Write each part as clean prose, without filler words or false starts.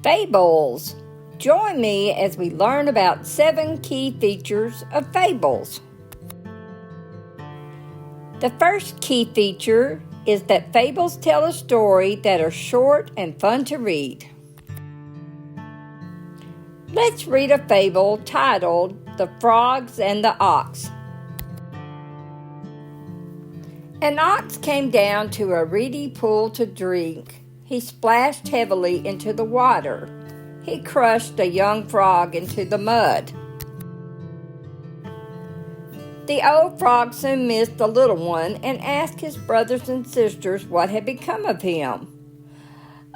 Fables. Join me as we learn about 7 key features of fables. The first key feature is that fables tell a story that are short and fun to read. Let's read a fable titled The Frogs and the Ox. An ox came down to a reedy pool to drink. He splashed heavily into the water. He crushed a young frog into the mud. The old frog soon missed the little one and asked his brothers and sisters what had become of him.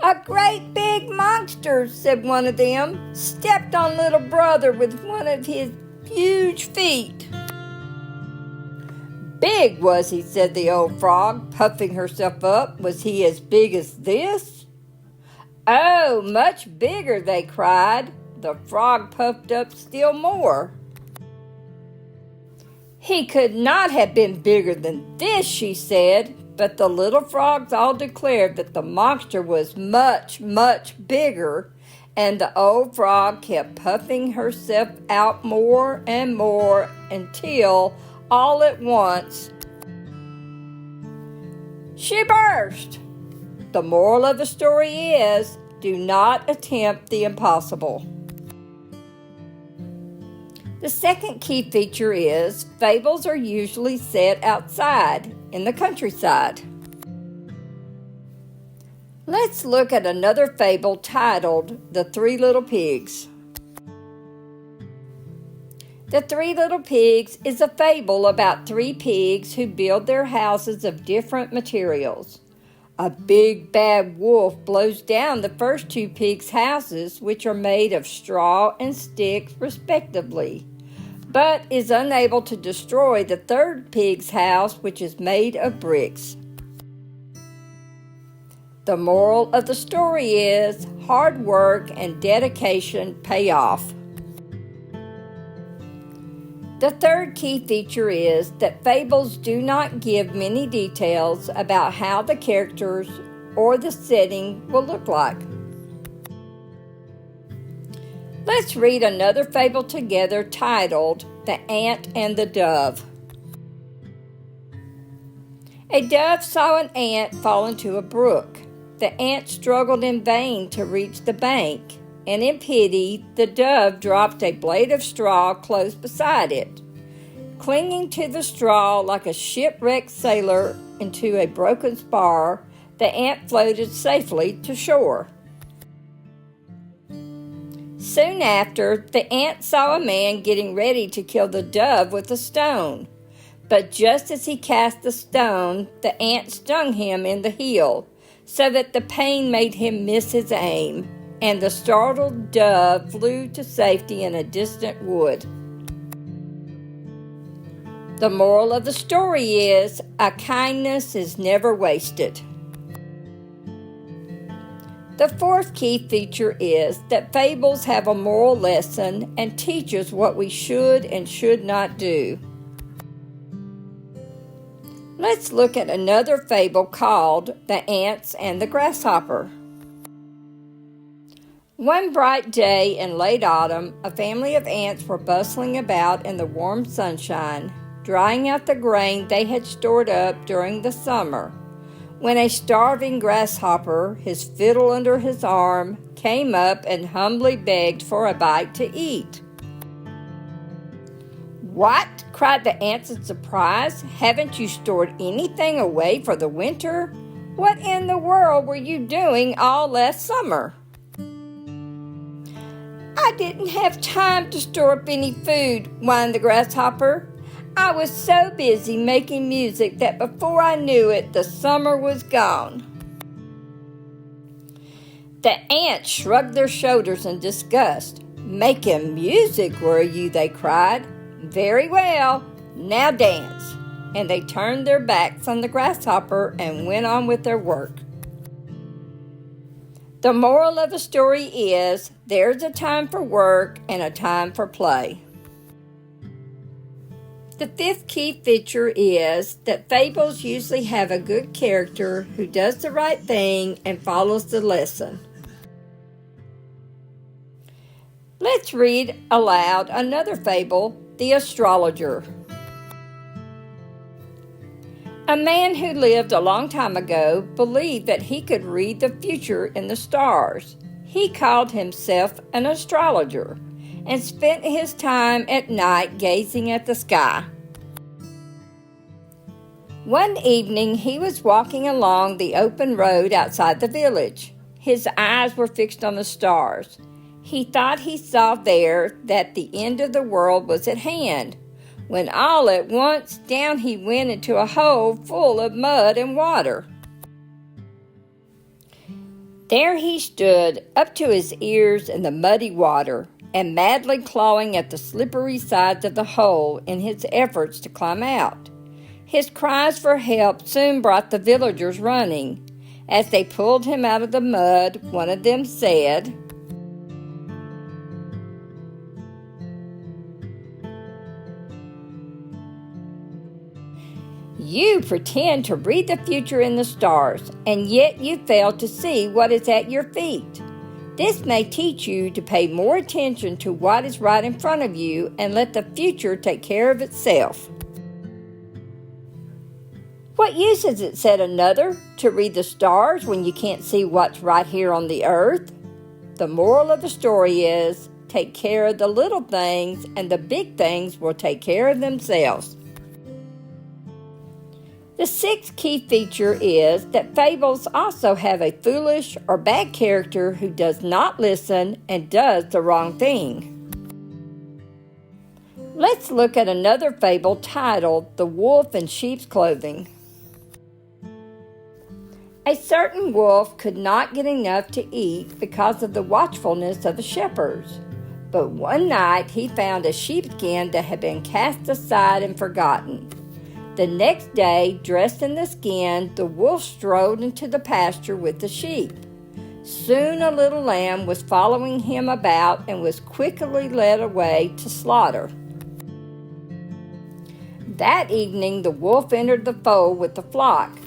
"A great big monster," said one of them, "stepped on little brother with one of his huge feet." "Big, was he?" said the old frog, puffing herself up. "Was he as big as this?" "Oh, much bigger," they cried. The frog puffed up still more. "He could not have been bigger than this," she said. But the little frogs all declared that the monster was much, much bigger, and the old frog kept puffing herself out more and more until, all at once, she burst. The moral of the story is, do not attempt the impossible. The second key feature is fables are usually set outside, in the countryside. Let's look at another fable titled The 3 Little Pigs. The 3 Little Pigs is a fable about 3 pigs who build their houses of different materials. A big bad wolf blows down the first 2 pigs' houses, which are made of straw and sticks respectively, but is unable to destroy the 3rd pig's house, which is made of bricks. The moral of the story is hard work and dedication pay off. The third key feature is that fables do not give many details about how the characters or the setting will look like. Let's read another fable together titled The Ant and the Dove. A dove saw an ant fall into a brook. The ant struggled in vain to reach the bank, and in pity, the dove dropped a blade of straw close beside it. Clinging to the straw like a shipwrecked sailor into a broken spar, the ant floated safely to shore. Soon after, the ant saw a man getting ready to kill the dove with a stone. But just as he cast the stone, the ant stung him in the heel, so that the pain made him miss his aim, and the startled dove flew to safety in a distant wood. The moral of the story is, a kindness is never wasted. The fourth key feature is that fables have a moral lesson and teach us what we should and should not do. Let's look at another fable called The Ants and the Grasshopper. One bright day in late autumn, a family of ants were bustling about in the warm sunshine, drying out the grain they had stored up during the summer, when a starving grasshopper, his fiddle under his arm, came up and humbly begged for a bite to eat. "What?" cried the ants in surprise. "Haven't you stored anything away for the winter? What in the world were you doing all last summer?" "I didn't have time to store up any food," whined the grasshopper. "I was so busy making music that before I knew it, the summer was gone." The ants shrugged their shoulders in disgust. "Making music, were you?" they cried. "Very well, now dance." And they turned their backs on the grasshopper and went on with their work. The moral of the story is, there's a time for work and a time for play. The fifth key feature is that fables usually have a good character who does the right thing and follows the lesson. Let's read aloud another fable, The Astrologer. A man who lived a long time ago believed that he could read the future in the stars. He called himself an astrologer and spent his time at night gazing at the sky. One evening, he was walking along the open road outside the village. His eyes were fixed on the stars. He thought he saw there that the end of the world was at hand, when all at once down he went into a hole full of mud and water. There he stood, up to his ears in the muddy water, and madly clawing at the slippery sides of the hole in his efforts to climb out. His cries for help soon brought the villagers running. As they pulled him out of the mud, one of them said, "You pretend to read the future in the stars, and yet you fail to see what is at your feet. This may teach you to pay more attention to what is right in front of you and let the future take care of itself." "What use is it," said another, "to read the stars when you can't see what's right here on the earth?" The moral of the story is, take care of the little things and the big things will take care of themselves. The sixth key feature is that fables also have a foolish or bad character who does not listen and does the wrong thing. Let's look at another fable titled The Wolf in Sheep's Clothing. A certain wolf could not get enough to eat because of the watchfulness of the shepherds. But one night he found a sheepskin that had been cast aside and forgotten. The next day, dressed in the skin, the wolf strode into the pasture with the sheep. Soon a little lamb was following him about and was quickly led away to slaughter. That evening the wolf entered the fold with the flock.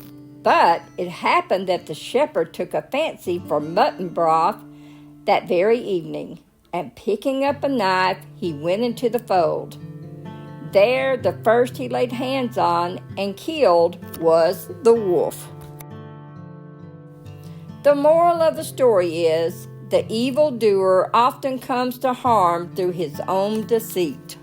But it happened that the shepherd took a fancy for mutton broth that very evening, and picking up a knife, he went into the fold. There, the first he laid hands on and killed was the wolf. The moral of the story is, the evildoer often comes to harm through his own deceit.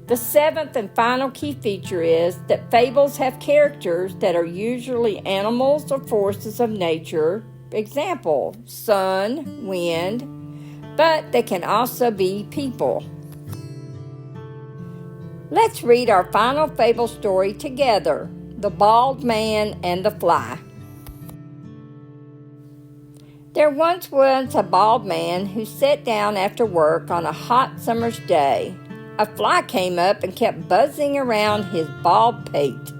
The seventh and final key feature is that fables have characters that are usually animals or forces of nature, example, sun, wind, but they can also be people. Let's read our final fable story together, The Bald Man and the Fly. There once was a bald man who sat down after work on a hot summer's day. A fly came up and kept buzzing around his bald pate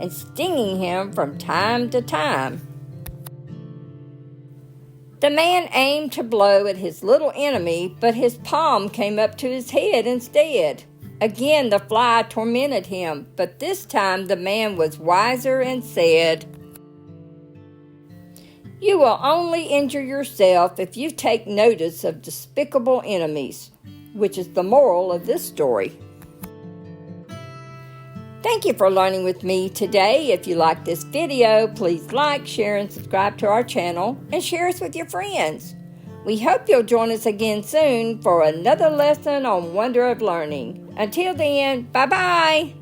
and stinging him from time to time. The man aimed to blow at his little enemy, but his palm came up to his head instead. Again the fly tormented him, but this time the man was wiser and said, "You will only injure yourself if you take notice of despicable enemies," which is the moral of this story. Thank you for learning with me today. If you like this video, please like, share, and subscribe to our channel, and share us with your friends. We hope you'll join us again soon for another lesson on Wonder of Learning. Until then, bye-bye.